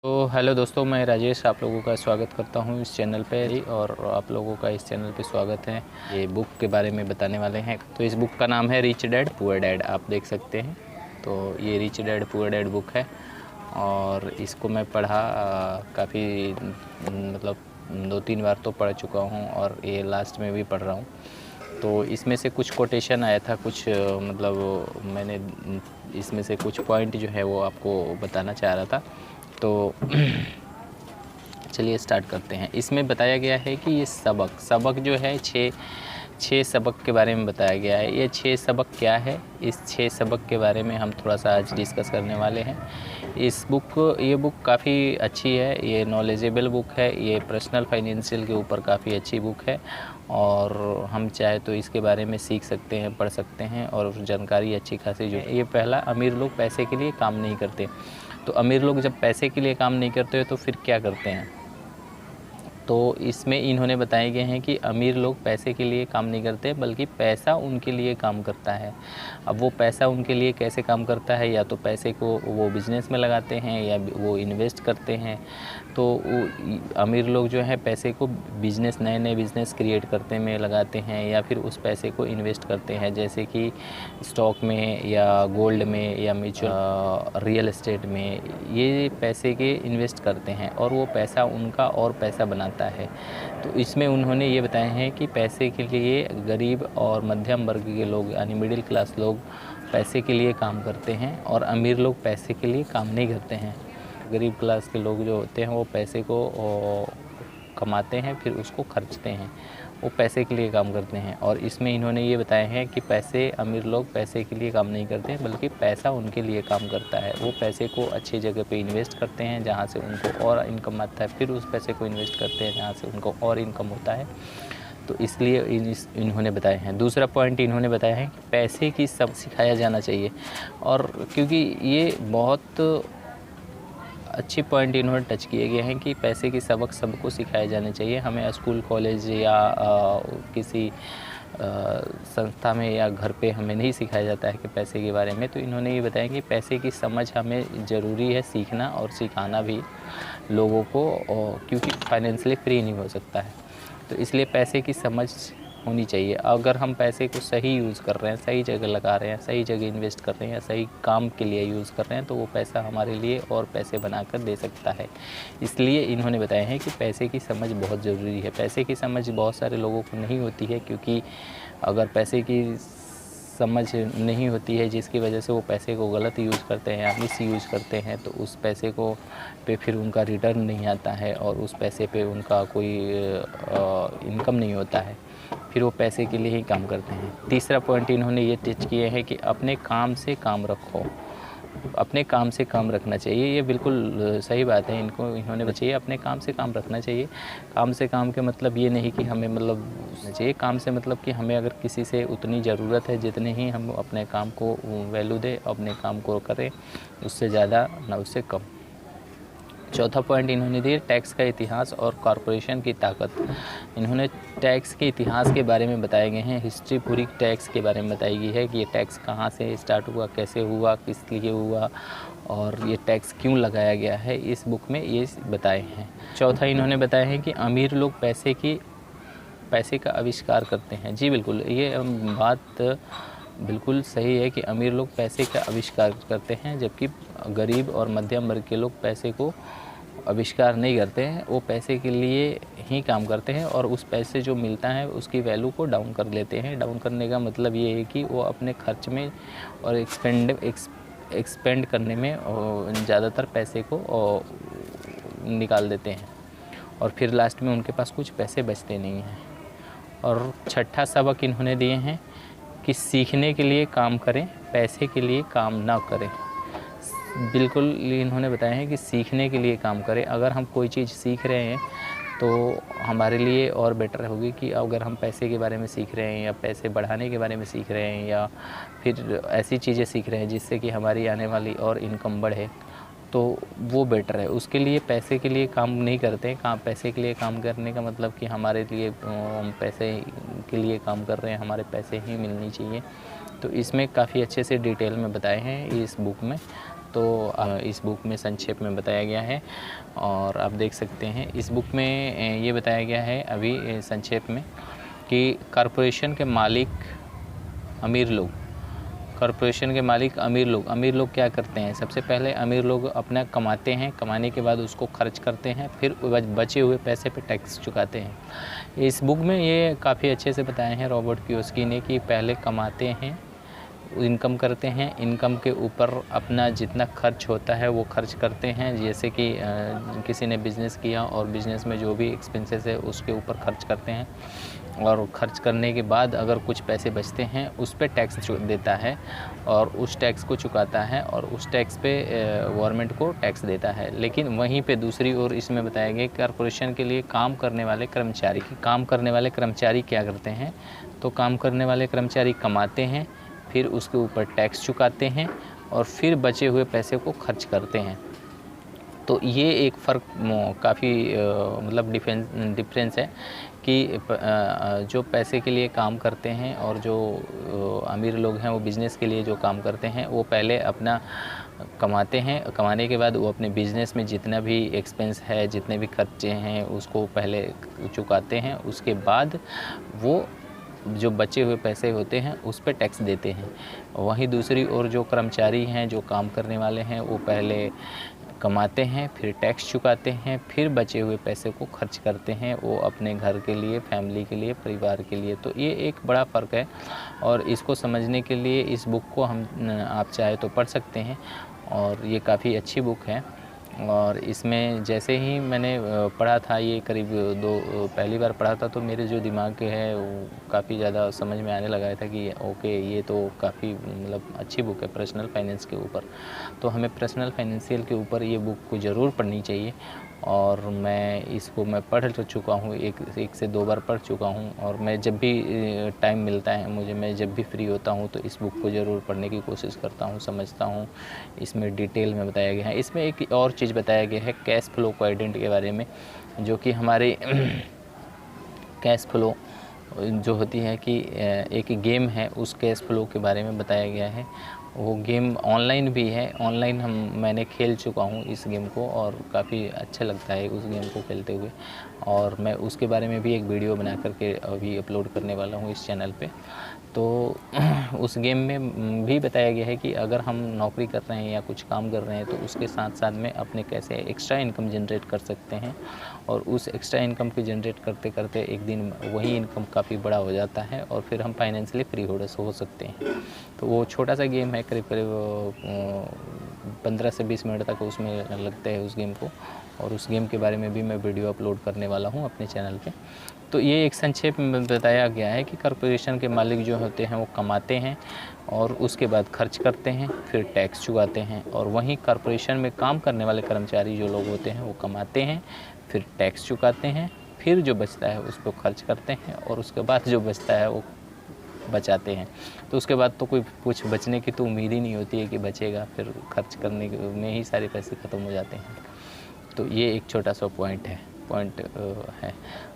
तो हेलो दोस्तों, मैं राजेश आप लोगों का स्वागत करता हूं इस चैनल पे। और आप लोगों का इस चैनल पे स्वागत है। ये बुक के बारे में बताने वाले हैं। तो इस बुक का नाम है रिच डैड पुअर डैड, आप देख सकते हैं। तो ये rich dad poor dad book है और इसको मैं पढ़ा काफ़ी मतलब 2-3 बार तो पढ़ चुका हूँ और ये लास्ट में भी पढ़ रहा हूँ। तो इसमें से कुछ कोटेशन आया था, कुछ मतलब मैंने इसमें से कुछ पॉइंट जो है वो आपको बताना चाह रहा था। तो चलिए स्टार्ट करते हैं। इसमें बताया गया है कि ये सबक जो है छः सबक के बारे में बताया गया है। ये 6 सबक क्या है, इस 6 सबक के बारे में हम थोड़ा सा आज डिस्कस करने वाले हैं। ये बुक काफ़ी अच्छी है, ये नॉलेजेबल बुक है, ये पर्सनल फाइनेंशियल के ऊपर काफ़ी अच्छी बुक है और हम चाहे तो इसके बारे में सीख सकते हैं, पढ़ सकते हैं और जानकारी अच्छी खासी जो ये पहला, अमीर लोग पैसे के लिए काम नहीं करते। तो अमीर लोग जब पैसे के लिए काम नहीं करते तो फिर क्या करते हैं? तो इसमें इन्होंने बताए गए हैं कि अमीर लोग पैसे के लिए काम नहीं करते बल्कि पैसा उनके लिए काम करता है। अब वो पैसा उनके लिए कैसे काम करता है, या तो पैसे को वो बिज़नेस में लगाते हैं या वो इन्वेस्ट करते हैं। तो अमीर लोग जो है पैसे को नए नए बिज़नेस क्रिएट करते में लगाते हैं या फिर उस पैसे को इन्वेस्ट करते हैं, जैसे कि स्टॉक में या गोल्ड में या म्यूचुअल रियल एस्टेट में। ये पैसे के इन्वेस्ट करते हैं और वो पैसा उनका और पैसा बनाता है। तो इसमें उन्होंने ये बताए हैं कि पैसे के लिए गरीब और मध्यम वर्ग के लोग यानी मिडिल क्लास लोग पैसे के लिए काम करते हैं और अमीर लोग पैसे के लिए काम नहीं करते हैं। गरीब क्लास के लोग जो होते हैं वो पैसे को कमाते हैं, फिर उसको खर्चते हैं, वो पैसे के लिए काम करते हैं। और इसमें इन्होंने ये बताया है कि अमीर लोग पैसे के लिए काम नहीं करते बल्कि पैसा उनके लिए काम करता है। वो पैसे को अच्छी जगह पे इन्वेस्ट करते हैं जहाँ से उनको और इनकम आता है, फिर उस पैसे को इन्वेस्ट करते हैं जहाँ से उनको और इनकम होता है। तो इसलिए इन्होंने बताए हैं। दूसरा पॉइंट इन्होंने बताया है कि पैसे की सब सिखाया जाना चाहिए। और क्योंकि ये बहुत अच्छी पॉइंट इन्होंने टच किए गए हैं कि पैसे की सबक सबको सिखाए जाने चाहिए। हमें स्कूल कॉलेज या किसी संस्था में या घर पे हमें नहीं सिखाया जाता है कि पैसे के बारे में। तो इन्होंने ये बताया कि पैसे की समझ हमें ज़रूरी है सीखना और सिखाना भी लोगों को, क्योंकि फाइनेंशियली फ्री नहीं हो सकता है। तो इसलिए पैसे की समझ होनी चाहिए। अगर हम पैसे को सही यूज़ कर रहे हैं, सही जगह लगा रहे हैं, सही जगह इन्वेस्ट कर रहे हैं, सही काम के लिए यूज़ कर रहे हैं, तो वो पैसा हमारे लिए और पैसे बनाकर दे सकता है। इसलिए इन्होंने बताया है कि पैसे की समझ बहुत ज़रूरी है। पैसे की समझ बहुत सारे लोगों को नहीं होती है, क्योंकि अगर पैसे की समझ नहीं होती है जिसकी वजह से वो पैसे को गलत यूज़ करते हैं या मिस यूज़ करते हैं, तो उस पैसे को पे फिर उनका रिटर्न नहीं आता है और उस पैसे पे उनका कोई इनकम नहीं होता है, फिर वो पैसे के लिए ही काम करते हैं। तीसरा पॉइंट इन्होंने ये टच किए हैं कि अपने काम से काम रखो, अपने काम से काम रखना चाहिए। ये बिल्कुल सही बात है। इन्होंने बताया अपने काम से काम रखना चाहिए। काम से काम के मतलब ये नहीं कि हमें मतलब चाहिए, काम से मतलब कि हमें अगर किसी से उतनी ज़रूरत है जितने ही हम अपने काम को वैल्यू दें, अपने काम को करें, उससे ज़्यादा ना उससे कम। चौथा पॉइंट इन्होंने दिया टैक्स का इतिहास और कॉरपोरेशन की ताकत। इन्होंने टैक्स के इतिहास के बारे में बताए गए हैं। हिस्ट्री पूरी टैक्स के बारे में बताई गई है कि ये टैक्स कहाँ से स्टार्ट हुआ, कैसे हुआ, किस लिए हुआ और ये टैक्स क्यों लगाया गया है, इस बुक में ये बताए हैं। चौथा इन्होंने बताया है कि अमीर लोग पैसे का आविष्कार करते हैं। जी बिल्कुल, ये बात बिल्कुल सही है कि अमीर लोग पैसे का आविष्कार करते हैं, जबकि गरीब और मध्यम वर्ग के लोग पैसे को आविष्कार नहीं करते हैं। वो पैसे के लिए ही काम करते हैं और उस पैसे जो मिलता है उसकी वैल्यू को डाउन कर लेते हैं। डाउन करने का मतलब ये है कि वो अपने खर्च में और एक्सपेंड करने में ज़्यादातर पैसे को निकाल देते हैं और फिर लास्ट में उनके पास कुछ पैसे बचते नहीं हैं। और छठा सबक इन्होंने दिए हैं कि सीखने के लिए काम करें, पैसे के लिए काम ना करें। बिल्कुल इन्होंने बताया है कि सीखने के लिए काम करें। अगर हम कोई चीज़ सीख रहे हैं तो हमारे लिए और बेटर होगी कि अगर हम पैसे के बारे में सीख रहे हैं या पैसे बढ़ाने के बारे में सीख रहे हैं या फिर ऐसी चीज़ें सीख रहे हैं जिससे कि हमारी आने वाली और इनकम बढ़े, तो वो बेटर है। उसके लिए पैसे के लिए काम नहीं करते। पैसे के लिए काम करने का मतलब कि हमारे लिए हम पैसे के लिए काम कर रहे हैं, हमारे पैसे ही मिलनी चाहिए। तो इसमें काफ़ी अच्छे से डिटेल में बताए हैं इस बुक में। तो इस बुक में संक्षेप में बताया गया है और आप देख सकते हैं इस बुक में ये बताया गया है अभी संक्षेप में कि कॉरपोरेशन के मालिक अमीर लोग, कॉरपोरेशन के मालिक अमीर लोग क्या करते हैं? सबसे पहले अमीर लोग अपना कमाते हैं, कमाने के बाद उसको खर्च करते हैं, फिर बचे हुए पैसे पे टैक्स चुकाते हैं। इस बुक में ये काफ़ी अच्छे से बताए हैं रॉबर्ट कियोसाकी ने कि पहले कमाते हैं, इनकम करते हैं, इनकम के ऊपर अपना जितना खर्च होता है वो खर्च करते हैं। जैसे कि किसी ने बिज़नेस किया और बिज़नेस में जो भी एक्सपेंसेस है उसके ऊपर खर्च करते हैं और खर्च करने के बाद अगर कुछ पैसे बचते हैं उस पे टैक्स देता है और उस टैक्स को चुकाता है और उस टैक्स पे गवर्नमेंट को टैक्स देता है। लेकिन वहीं पे दूसरी ओर इसमें बताया गया कॉरपोरेशन के लिए काम करने वाले कर्मचारी क्या करते हैं? तो काम करने वाले कर्मचारी कमाते हैं, फिर उसके ऊपर टैक्स चुकाते हैं और फिर बचे हुए पैसे को खर्च करते हैं। तो ये एक फ़र्क काफ़ी मतलब डिफरेंस है कि जो पैसे के लिए काम करते हैं और जो अमीर लोग हैं वो बिज़नेस के लिए जो काम करते हैं वो पहले अपना कमाते हैं, कमाने के बाद वो अपने बिज़नेस में जितना भी एक्सपेंस है, जितने भी खर्चे हैं उसको पहले चुकाते हैं, उसके बाद वो जो बचे हुए पैसे होते हैं उस पे टैक्स देते हैं। वहीं दूसरी ओर जो कर्मचारी हैं, जो काम करने वाले हैं, वो पहले कमाते हैं, फिर टैक्स चुकाते हैं, फिर बचे हुए पैसे को खर्च करते हैं वो अपने घर के लिए, फैमिली के लिए, परिवार के लिए। तो ये एक बड़ा फ़र्क है और इसको समझने के लिए इस बुक को आप चाहे तो पढ़ सकते हैं और ये काफ़ी अच्छी बुक है। और इसमें जैसे ही मैंने पढ़ा था, ये करीब पहली बार पढ़ा था, तो मेरे जो दिमाग के है वो काफ़ी ज़्यादा समझ में आने लगा था कि ओके ये तो काफ़ी मतलब अच्छी बुक है पर्सनल फाइनेंस के ऊपर। तो हमें पर्सनल फाइनेंशियल के ऊपर ये बुक को ज़रूर पढ़नी चाहिए और मैं पढ़ चुका हूँ, एक से दो बार पढ़ चुका हूँ और मैं जब भी टाइम मिलता है मुझे, मैं जब भी फ्री होता हूँ तो इस बुक को ज़रूर पढ़ने की कोशिश करता हूँ, समझता हूँ। इसमें डिटेल में बताया गया है। इसमें एक और चीज़ बताया गया है कैश फ्लो क्वाड्रेंट के बारे में, जो कि हमारे कैश फ्लो जो होती है कि एक गेम है, उस कैश फ्लो के बारे में बताया गया है। वो गेम ऑनलाइन भी है, ऑनलाइन मैंने खेल चुका हूँ इस गेम को और काफ़ी अच्छा लगता है उस गेम को खेलते हुए और मैं उसके बारे में भी एक वीडियो बना करके अभी अपलोड करने वाला हूँ इस चैनल पे। तो उस गेम में भी बताया गया है कि अगर हम नौकरी कर रहे हैं या कुछ काम कर रहे हैं तो उसके साथ साथ में अपने कैसे एक्स्ट्रा इनकम जनरेट कर सकते हैं और उस एक्स्ट्रा इनकम को जनरेट करते करते एक दिन वही इनकम काफ़ी बड़ा हो जाता है और फिर हम फाइनेंशियली फ्री हो सकते हैं। तो वो छोटा सा गेम है, करीब 15 से 20 मिनट तक उसमें लगते हैं उस गेम को और उस गेम के बारे में भी मैं वीडियो अपलोड करने वाला हूँ अपने चैनल पे। तो ये एक संक्षेप में बताया गया है कि कॉरपोरेशन के मालिक जो होते हैं वो कमाते हैं और उसके बाद खर्च करते हैं, फिर टैक्स चुकाते हैं और वहीं कॉरपोरेशन में काम करने वाले कर्मचारी जो लोग होते हैं वो कमाते हैं, फिर टैक्स चुकाते हैं, फिर जो बचता है उसको खर्च करते हैं और उसके बाद जो बचता है वो बचाते हैं। तो उसके बाद तो कुछ बचने की तो उम्मीद ही नहीं होती है कि बचेगा, फिर खर्च करने में ही सारे पैसे ख़त्म हो जाते हैं। तो ये एक छोटा सा पॉइंट है।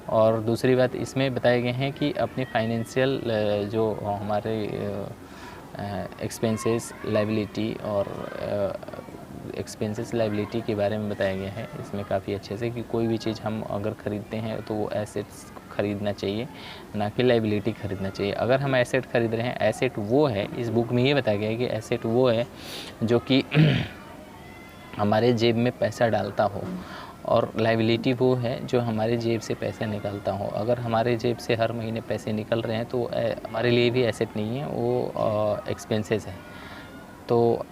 और दूसरी बात इसमें बताए गए हैं कि अपनी फाइनेंशियल जो हमारे एक्सपेंसेस लायबिलिटी के बारे में बताया गया है इसमें काफ़ी अच्छे से कि कोई भी चीज़ हम अगर ख़रीदते हैं तो वो एसेट्स खरीदना चाहिए, ना कि लायबिलिटी खरीदना चाहिए। अगर हम एसेट खरीद रहे हैं, एसेट वो है, इस बुक में ये बताया गया है कि एसेट वो है जो कि हमारे जेब में पैसा डालता हो और लायबिलिटी वो है जो हमारे जेब से पैसा निकालता हो। अगर हमारे जेब से हर महीने पैसे निकल रहे हैं तो हमारे लिए भी एसेट नहीं है, वो एक्सपेंसेस है, तो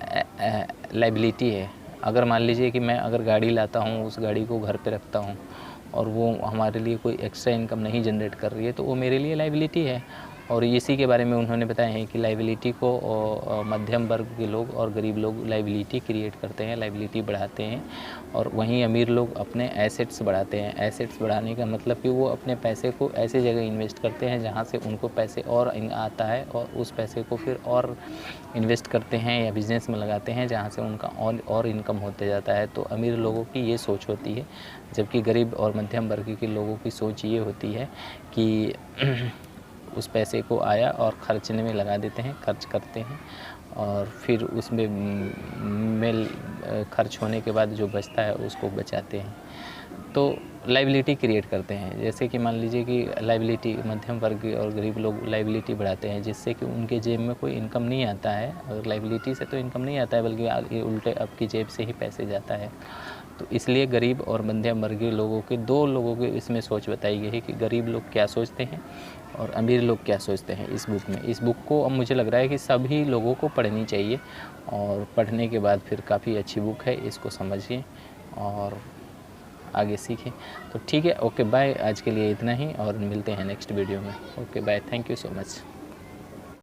लायबिलिटी है। अगर मान लीजिए कि मैं अगर गाड़ी लाता हूँ, उस गाड़ी को घर पे रखता हूँ और वो हमारे लिए कोई एक्स्ट्रा इनकम नहीं जनरेट कर रही है तो वो मेरे लिए लायबिलिटी है। और इसी के बारे में उन्होंने बताया है कि लायबिलिटी को मध्यम वर्ग के लोग और गरीब लोग लायबिलिटी क्रिएट करते हैं, लायबिलिटी बढ़ाते हैं और वहीं अमीर लोग अपने एसेट्स बढ़ाते हैं। एसेट्स बढ़ाने का मतलब कि वो अपने पैसे को ऐसी जगह इन्वेस्ट करते हैं जहाँ से उनको पैसे और आता है और उस पैसे को फिर और इन्वेस्ट करते हैं या बिज़नेस में लगाते हैं जहाँ से उनका और इनकम होते जाता है। तो अमीर लोगों की ये सोच होती है, जबकि गरीब और मध्यम वर्ग के लोगों की सोच ये होती है कि उस पैसे को आया और खर्चने में लगा देते हैं, खर्च करते हैं और फिर उसमें मेल खर्च होने के बाद जो बचता है उसको बचाते हैं। तो लाइबिलिटी क्रिएट करते हैं, जैसे कि मान लीजिए कि लाइबिलिटी मध्यम वर्ग और गरीब लोग लाइबिलिटी बढ़ाते हैं जिससे कि उनके जेब में कोई इनकम नहीं आता है, और लाइबिलिटी से तो इनकम नहीं आता है बल्कि उल्टे आपकी जेब से ही पैसे जाता है। तो इसलिए गरीब और मध्यम वर्गीय लोगों के, दो लोगों के इसमें सोच बताई गई है कि गरीब लोग क्या सोचते हैं और अमीर लोग क्या सोचते हैं इस बुक में। इस बुक को अब मुझे लग रहा है कि सभी लोगों को पढ़नी चाहिए, और पढ़ने के बाद फिर काफ़ी अच्छी बुक है, इसको समझिए और आगे सीखें। तो ठीक है, ओके बाय, आज के लिए इतना ही और मिलते हैं नेक्स्ट वीडियो में। Okay bye, thank you so much.